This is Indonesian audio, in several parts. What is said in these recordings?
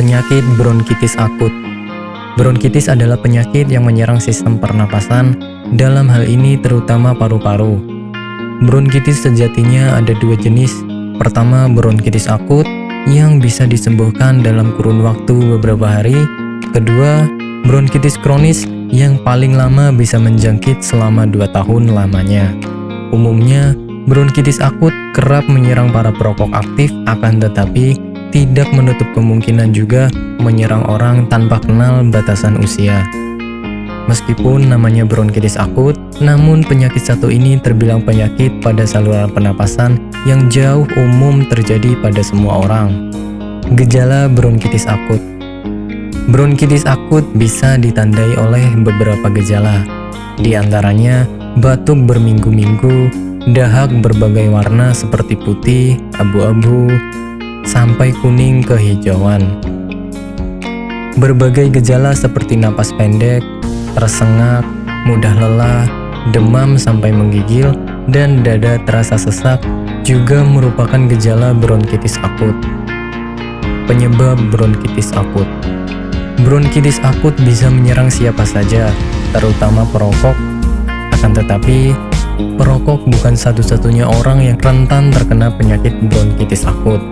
Penyakit bronkitis akut. Bronkitis adalah penyakit yang menyerang sistem pernapasan, dalam hal ini terutama paru-paru. Bronkitis sejatinya ada dua jenis. Pertama, bronkitis akut yang bisa disembuhkan dalam kurun waktu beberapa hari. Kedua, bronkitis kronis yang paling lama bisa menjangkit selama 2 tahun lamanya. Umumnya, bronkitis akut kerap menyerang para perokok aktif, akan tetapi tidak menutup kemungkinan juga menyerang orang tanpa kenal batasan usia. Meskipun namanya bronkitis akut, namun penyakit satu ini terbilang penyakit pada saluran pernapasan yang jauh umum terjadi pada semua orang. Gejala bronkitis akut. Bronkitis akut bisa ditandai oleh beberapa gejala. Di antaranya, batuk berminggu-minggu, dahak berbagai warna seperti putih, abu-abu, sampai kuning kehijauan. Berbagai gejala seperti napas pendek, tersengak, mudah lelah, demam sampai menggigil, dan dada terasa sesak juga merupakan gejala bronkitis akut. Penyebab bronkitis akut. Bronkitis akut bisa menyerang siapa saja, terutama perokok. Akan tetapi, perokok bukan satu-satunya orang yang rentan terkena penyakit bronkitis akut.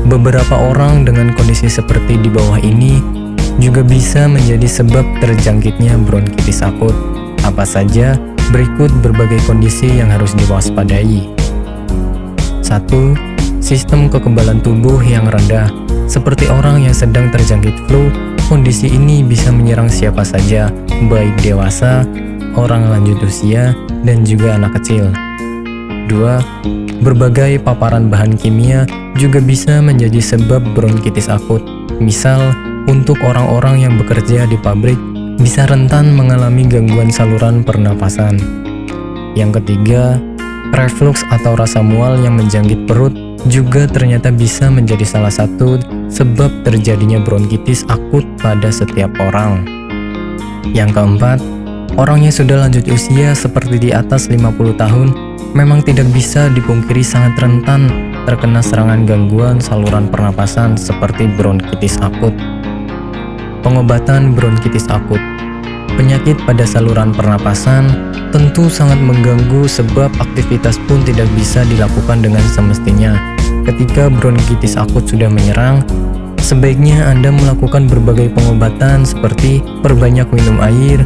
Beberapa orang dengan kondisi seperti di bawah ini juga bisa menjadi sebab terjangkitnya bronkitis akut. Apa saja? Berikut berbagai kondisi yang harus diwaspadai. 1. Sistem kekebalan tubuh yang rendah. Seperti orang yang sedang terjangkit flu, kondisi ini bisa menyerang siapa saja, baik dewasa, orang lanjut usia, dan juga anak kecil. 2. Berbagai paparan bahan kimia juga bisa menjadi sebab bronkitis akut. Misal, untuk orang-orang yang bekerja di pabrik, bisa rentan mengalami gangguan saluran pernapasan. Yang ketiga, reflux atau rasa mual yang menjangkit perut juga ternyata bisa menjadi salah satu sebab terjadinya bronkitis akut pada setiap orang. Yang keempat, orang yang sudah lanjut usia seperti di atas 50 tahun memang tidak bisa dipungkiri sangat rentan terkena serangan gangguan saluran pernapasan seperti bronkitis akut. Pengobatan bronkitis akut. Penyakit pada saluran pernapasan tentu sangat mengganggu sebab aktivitas pun tidak bisa dilakukan dengan semestinya. Ketika bronkitis akut sudah menyerang, sebaiknya Anda melakukan berbagai pengobatan seperti perbanyak minum air,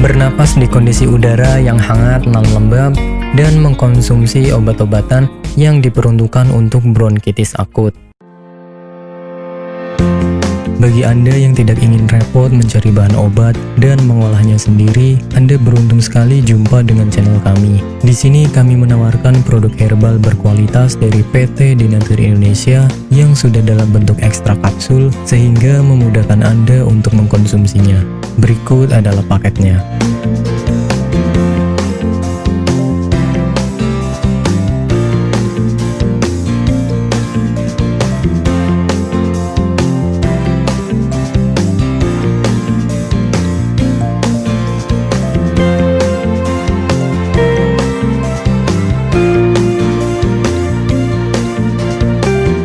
bernapas di kondisi udara yang hangat dan lembab, dan mengkonsumsi obat-obatan yang diperuntukkan untuk bronkitis akut. Bagi Anda yang tidak ingin repot mencari bahan obat dan mengolahnya sendiri, Anda beruntung sekali jumpa dengan channel kami. Di sini kami menawarkan produk herbal berkualitas dari PT Denatur Indonesia yang sudah dalam bentuk ekstrak kapsul sehingga memudahkan Anda untuk mengkonsumsinya. Berikut adalah paketnya.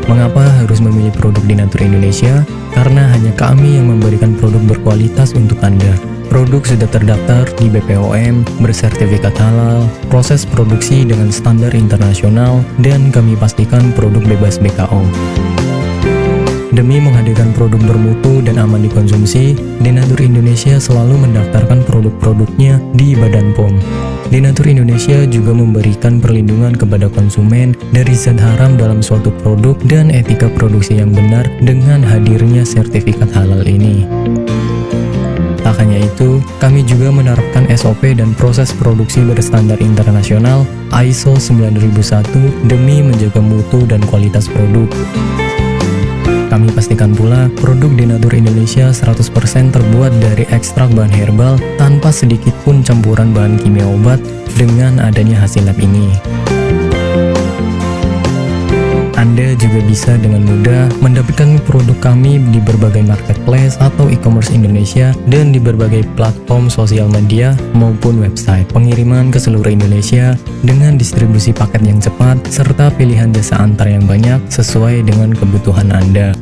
Mengapa harus memilih produk Denatur Indonesia? Karena hanya kami yang memberikan produk berkualitas untuk Anda. Produk sudah terdaftar di BPOM, bersertifikat halal, proses produksi dengan standar internasional, dan kami pastikan produk bebas BKO. Demi menghadirkan produk bermutu dan aman dikonsumsi, Denatur Indonesia selalu mendaftarkan produk-produknya di Badan POM. Denatur Indonesia juga memberikan perlindungan kepada konsumen dari zat haram dalam suatu produk dan etika produksi yang benar dengan hadirnya sertifikat halal ini. Tak hanya itu, kami juga menerapkan SOP dan proses produksi berstandar internasional ISO 9001 demi menjaga mutu dan kualitas produk. Kami pastikan pula produk Denatur Indonesia 100% terbuat dari ekstrak bahan herbal tanpa sedikit pun campuran bahan kimia obat dengan adanya hasil lab ini. Anda juga bisa dengan mudah mendapatkan produk kami di berbagai marketplace atau e-commerce Indonesia dan di berbagai platform sosial media maupun website. Pengiriman ke seluruh Indonesia dengan distribusi paket yang cepat serta pilihan jasa antar yang banyak sesuai dengan kebutuhan Anda.